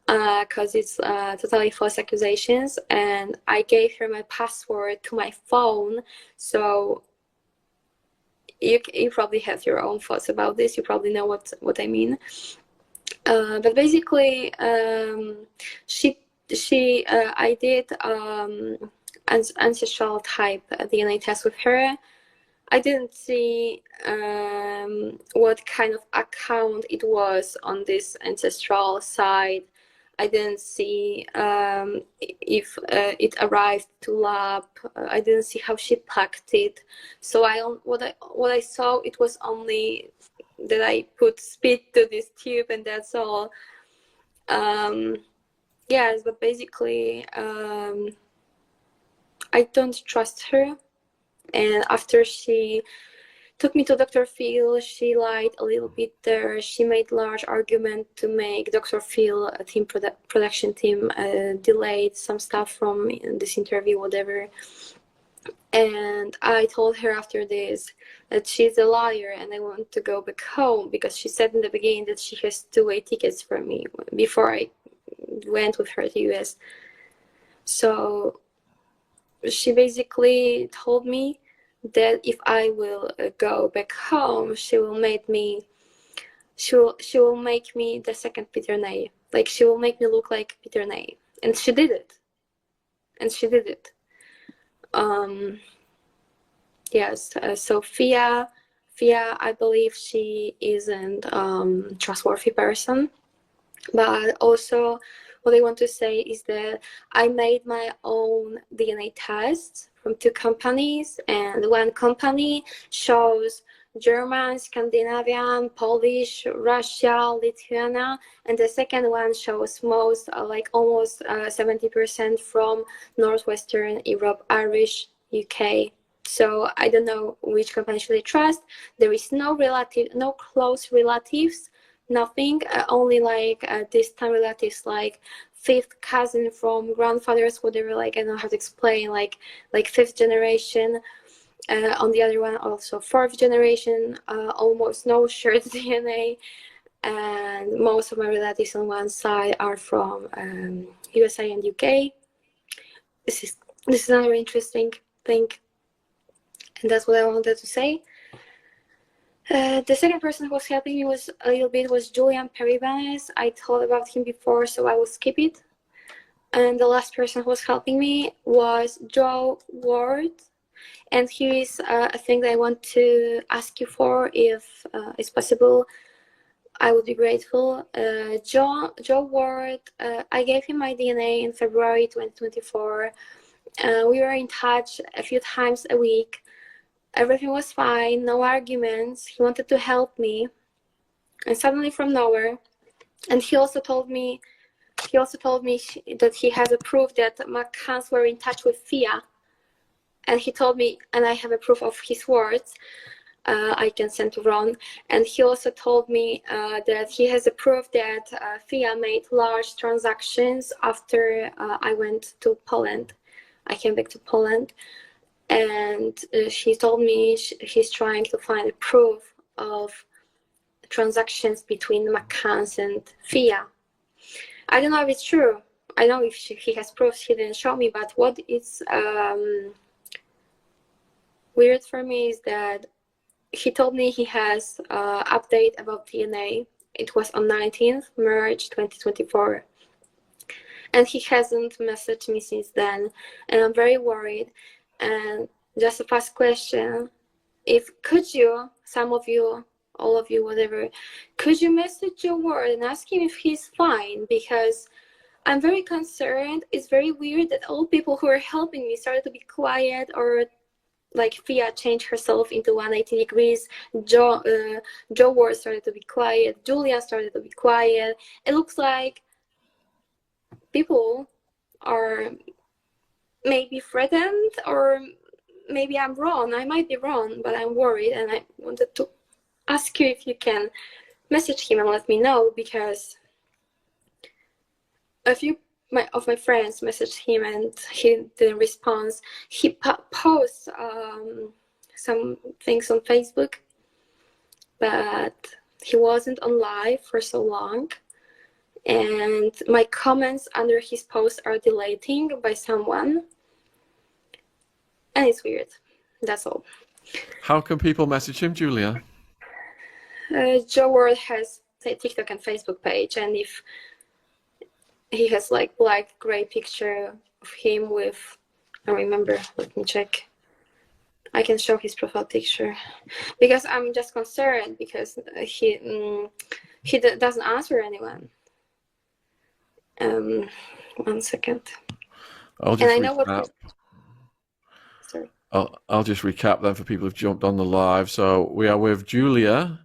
because it's totally false accusations. And I gave her my password to my phone, so. You probably have your own thoughts about this. You probably know what I mean. But basically, I did ancestral type DNA test with her. I didn't see what kind of account it was on this ancestral side. I didn't see if it arrived to lab. I didn't see how she packed it. So what I saw, it was only that I put spit to this tube, and that's all. Yes, but basically, I don't trust her. And after she took me to Dr. Phil. She lied a little bit there. She made large argument to make Dr. Phil, a team production team, delayed some stuff from this interview, whatever. And I told her after this that she's a liar and I want to go back home, because she said in the beginning that she has two-way tickets for me before I went with her to US. So she basically told me that if I will go back home, she will make me the second Peter Ney. Like, she will make me look like Peter Ney. And she did it. Yes, Sophia, I believe she isn't trustworthy person. But also, what I want to say is that I made my own DNA tests from two companies, and one company shows German, Scandinavian, Polish, Russia, Lithuania, and the second one shows most, almost 70% from Northwestern Europe, Irish, UK. So I don't know which company should I trust. There is no close relatives, nothing, only distant relatives, like fifth cousin from grandfathers, whatever, I don't know how to explain, like fifth generation. On the other one, also fourth generation, almost no shared DNA. And most of my relatives on one side are from USA and UK. This is another interesting thing. And that's what I wanted to say. The second person who was helping me was Julian Peribanes. I told about him before, so I will skip it. And the last person who was helping me was Joe Ward. And here is a thing that I want to ask you for, if it's possible. I would be grateful. Joe Ward, I gave him my DNA in February 2024. We were in touch a few times a week. Everything was fine, no arguments. He wanted to help me, and suddenly from nowhere, and he also told me that he has a proof that McCanns were in touch with Fia, and he told me, and I have a proof of his words. I can send to Ron, and he also told me that he has a proof that Fia made large transactions after I went to Poland. I came back to Poland. And she told me he's trying to find a proof of transactions between McCanns and Fia. I don't know if it's true. I know if he has proofs, he didn't show me. But what is weird for me is that he told me he has update about DNA. It was on 19th March 2024. And he hasn't messaged me since then. And I'm very worried. And just a fast question, could you, some of you, all of you, whatever, could you message Joe Ward and ask him if he's fine? Because I'm very concerned. It's very weird that all people who are helping me started to be quiet, or like Fia changed herself into 180 degrees. Joe Ward started to be quiet. Julia started to be quiet. It looks like people are maybe threatened, or maybe I'm wrong. I might be wrong, but I'm worried, and I wanted to ask you if you can message him and let me know, because a few of my friends messaged him and he didn't respond. He posts some things on Facebook, but he wasn't on live for so long. And my comments under his posts are deleting by someone, and it's weird. That's all. How can people message him, Julia? Joe Ward has a TikTok and Facebook page, and if he has like black gray picture of him with, I remember, let me check. I can show his profile picture, because I'm just concerned because he doesn't answer anyone. 1 second. I'll just recap then for people who've jumped on the live. So we are with Julia,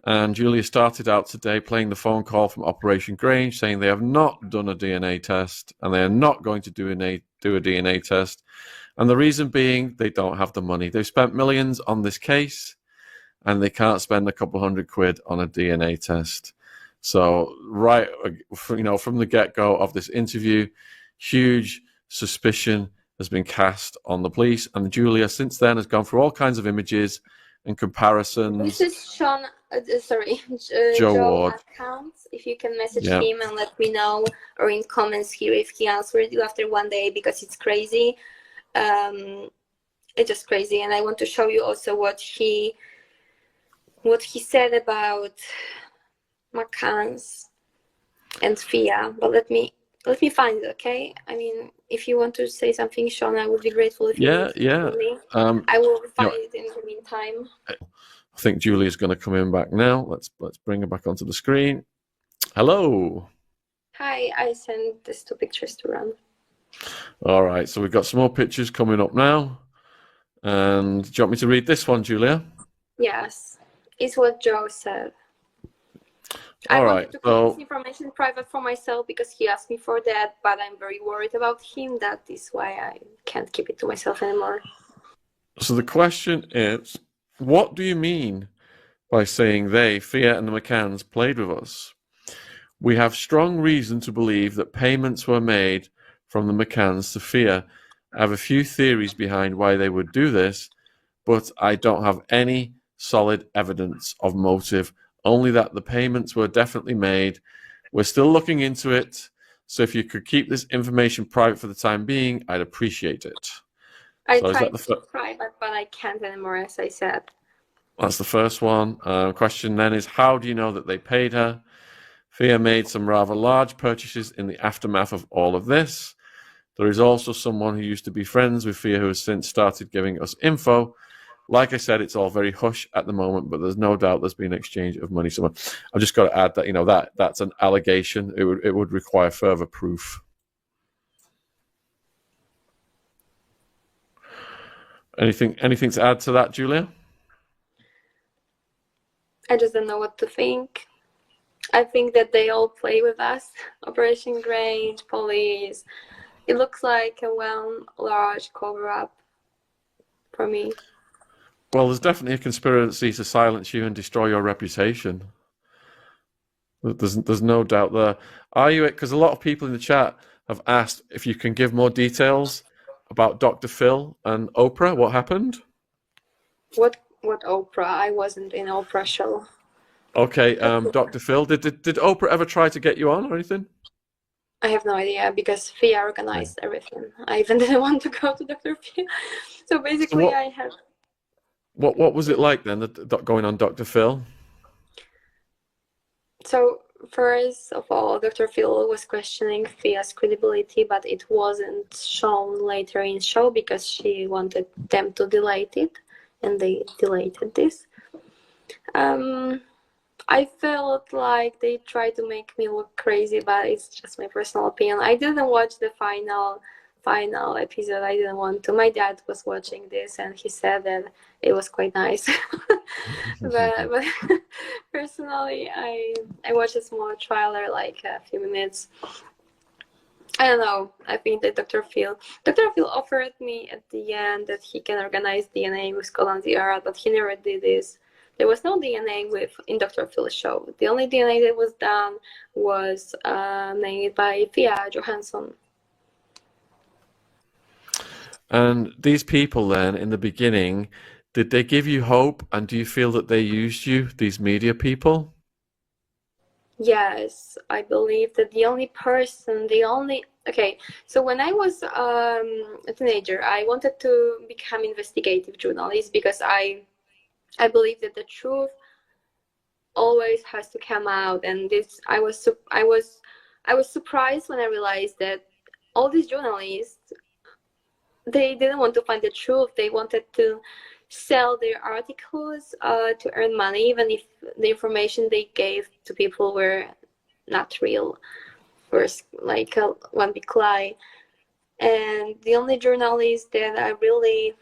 and Julia started out today playing the phone call from Operation Grange, saying they have not done a DNA test and they are not going to do a DNA test. And the reason being, they don't have the money. They've spent millions on this case. and they can't spend a couple £100 on a DNA test. So right, you know, from the get-go of this interview, huge suspicion has been cast on the police, and Julia since then has gone through all kinds of images and comparisons. This is Sean, Joe Joe Ward. account. If you can message Yeah. him and let me know, or in comments here if he answered you after one day, because it's crazy. It's just crazy, and I want to show you also what he said about McCann's and Fia. But let me find it, okay? I mean, if you want to say something, Sean, I would be grateful if you would tell me. I will find it in the meantime. I think Julia's going to come in back now. Let's bring her back onto the screen. Hello. Hi, I sent these 2 pictures to run. All right, so we've got some more pictures coming up now. And do you want me to read this one, Julia? Yes, it's what Joe said. I wanted to keep this information private for myself because he asked me for that, but I'm very worried about him. That is why I can't keep it to myself anymore. So the question is, what do you mean by saying they, Fia and the McCanns, played with us? We have strong reason to believe that payments were made from the McCanns to Fia. I have a few theories behind why they would do this, but I don't have any solid evidence of motive, only that the payments were definitely made. We're still looking into it, so if you could keep this information private for the time being, I'd appreciate it. I tried to keep private, but I can't anymore, as I said. That's the first one. Question then is, how do you know that they paid her? Fia made some rather large purchases in the aftermath of all of this. There is also someone who used to be friends with Fia who has since started giving us info. Like I said, it's all very hush at the moment, but there's no doubt there's been an exchange of money somewhere. I've just got to add that, you know, that's an allegation. It would require further proof. Anything to add to that, Julia? I just don't know what to think. I think that they all play with us. Operation Grange, police. It looks like a large cover-up for me. Well, there's definitely a conspiracy to silence you and destroy your reputation. There's no doubt there. Are you? Because a lot of people in the chat have asked if you can give more details about Dr. Phil and Oprah. What happened? What Oprah? I wasn't in Oprah show. Okay, Dr. Phil, did Oprah ever try to get you on or anything? I have no idea because Fia organized everything. I even didn't want to go to Dr. Phil. So basically, I had. What was it like then, going on Dr. Phil? So first of all, Dr. Phil was questioning Fia's credibility, but it wasn't shown later in show because she wanted them to delete it, and they deleted this. I felt like they tried to make me look crazy, but it's just my personal opinion. I didn't watch the final episode. I didn't want to. My dad was watching this and he said that it was quite nice. but personally, I watched a small trailer, like a few minutes. I don't know. I think that Dr. Phil offered me at the end that he can organize DNA with Scotland Yard, but he never did this. There was no DNA in Dr. Phil's show. The only DNA that was done was made by Fia Johansson. And these people then, in the beginning, did they give you hope? And do you feel that they used you, these media people? Yes, I believe that okay, so when I was a teenager, I wanted to become investigative journalist because I believe that the truth always has to come out, and I was surprised when I realized that all these journalists, they didn't want to find the truth. They wanted to sell their articles to earn money, even if the information they gave to people were not real, or like one big lie. And the only journalist that I really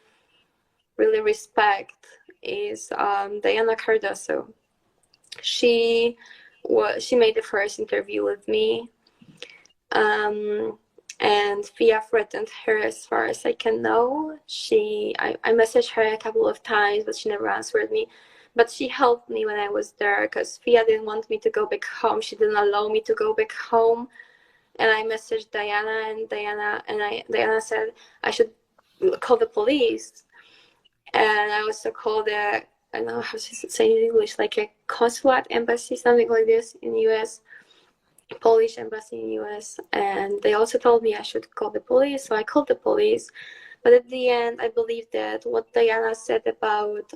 respect is Diana Cardoso. She made the first interview with me, and Fia threatened her as far as I can know. I messaged her a couple of times, but she never answered me. but she helped me when I was there because Fia didn't want me to go back home. She didn't allow me to go back home. And I messaged Diana, and Diana said I should call the police. And I also called I don't know how to say it in English, like a consulate embassy, something like this in US, Polish embassy in US. And they also told me I should call the police, so I called the police. But at the end, I believe that what Diana said about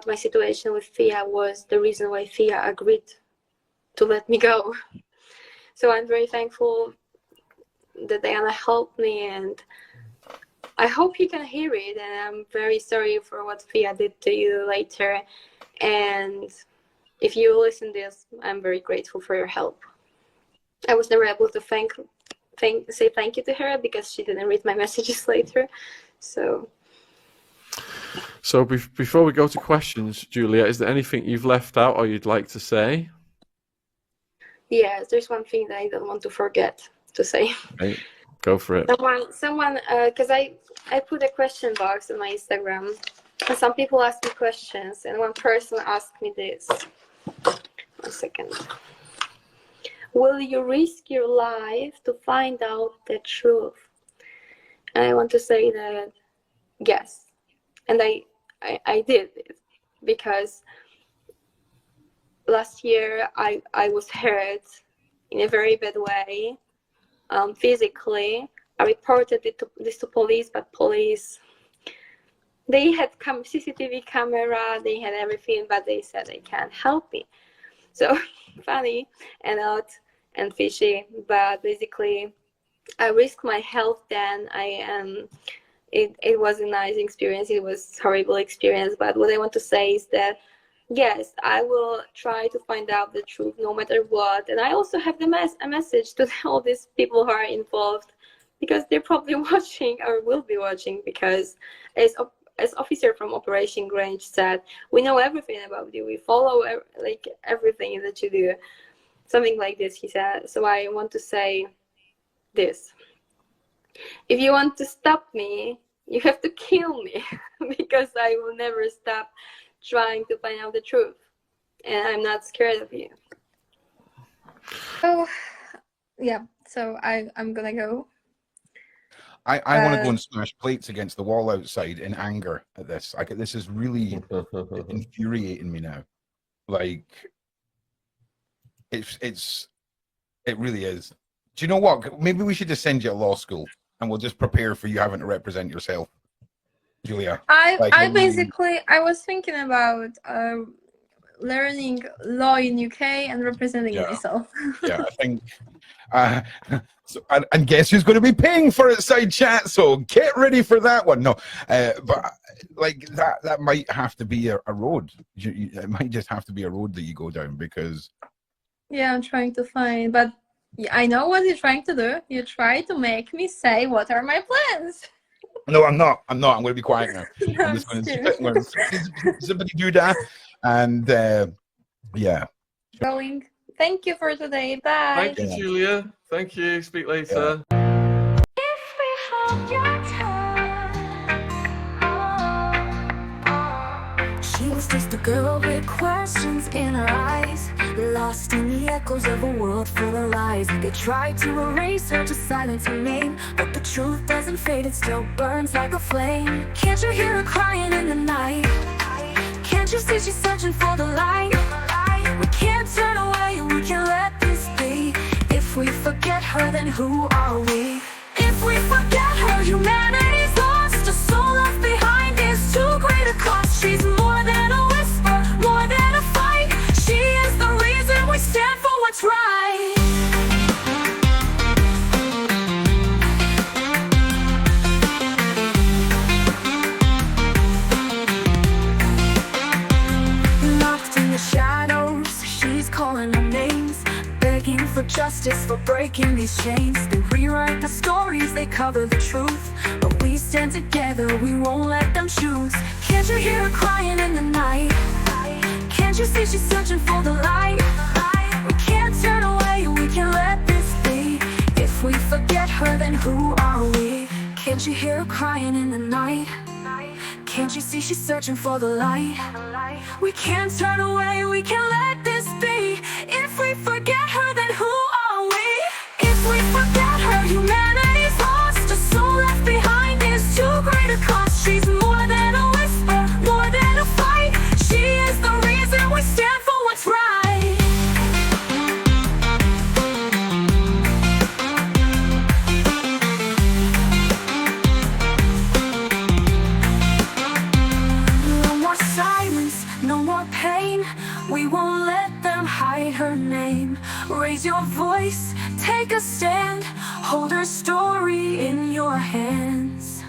my situation with Fia was the reason why Fia agreed to let me go. So I'm very thankful that Diana helped me, and I hope you can hear it. And I'm very sorry for what Fia did to you later. And if you listen to this, I'm very grateful for your help. I was never able to say thank you to her because she didn't read my messages later. So before we go to questions, Julia, is there anything you've left out or you'd like to say? yes, there's one thing that I don't want to forget to say. Right. Go for it. Someone, because I put a question box on my Instagram, and some people ask me questions, and one person asked me this. 1 second. Will you risk your life to find out the truth? And I want to say that yes, and I did it because last year I was hurt in a very bad way, physically. I reported this to police, but police, they had CCTV camera, they had everything, but they said they can't help me. So funny and odd and fishy, but basically I risked my health then. It was a nice experience. It was a horrible experience, but what I want to say is that yes, I will try to find out the truth no matter what. And I also have a message to all these people who are involved, because they're probably watching or will be watching, because as officer from Operation Grange said, we know everything about you. We follow like everything that you do. Something like this, he said. So I want to say this. If you want to stop me, you have to kill me, because I will never stop trying to find out the truth, and I'm not scared of you. Oh, yeah. So I'm gonna go. I want to go and smash plates against the wall outside in anger at this. This is really infuriating me now. Like, it really is. Do you know what? Maybe we should just send you to law school, and we'll just prepare for you having to represent yourself, Julia. I was thinking about learning law in UK and representing myself. Yeah, I think. And guess who's going to be paying for it, side chat? So get ready for that one. No, but like that might have to be a road. It might just have to be a road that you go down, because. Yeah, I'm trying to find, but I know what you're trying to do. You try to make me say what are my plans. No, I'm not. I'm going to be quiet now. No, I'm just going to simply do that. And yeah. Going. Thank you for today. Bye. Thank you, Julia. Thank you. Speak later. If we forget her, she was just a girl with questions in her eyes, lost in the echoes of a world full of lies. They tried to erase her, to silence her name, but the truth doesn't fade, it still burns like a flame. Can't you hear her crying in the night? Can't you see she's searching for the light? We can't turn away, we can't let this be. If we forget her, then who are we? If we forget her, humanity's lost. A soul left behind is too great a cost. She's more than a whisper, more than a fight. She is the reason we stand for what's right. Locked in the shadows, she's calling our names, begging for justice, for breaking these chains. They rewrite the stories, they cover the truth, but we stand together, we won't let them choose. Can't you hear her crying in the night? Can't you see she's searching for the light? We can't turn away, we can't let this be. If we forget her, then who are we? Can't you hear her crying in the night? Can't you see she's searching for the light? We can't turn away, we can't let this be. If we forget her, then who are we? If we forget her, humanity's lost. A soul left behind is too great a cost. She's more than a whisper, more than a fight. She is the reason we stand for what's right. No more silence, no more pain. We won't let them hide her name. Raise your voice, take a stand. Hold her story in your hands.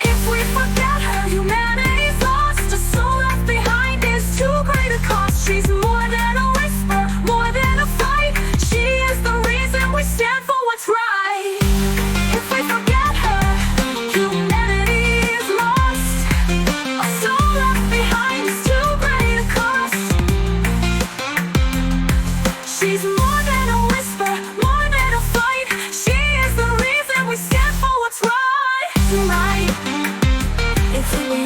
If we forget her, humanity's lost. A soul left behind is too great a cost. She's more than a whisper, more than a fight. She is the reason we stand for what's right. If we forget her, humanity is lost. A soul left behind is too great a cost. She's more than a whisper, more than a fight. She is the reason we stand for what's right. Tonight, if we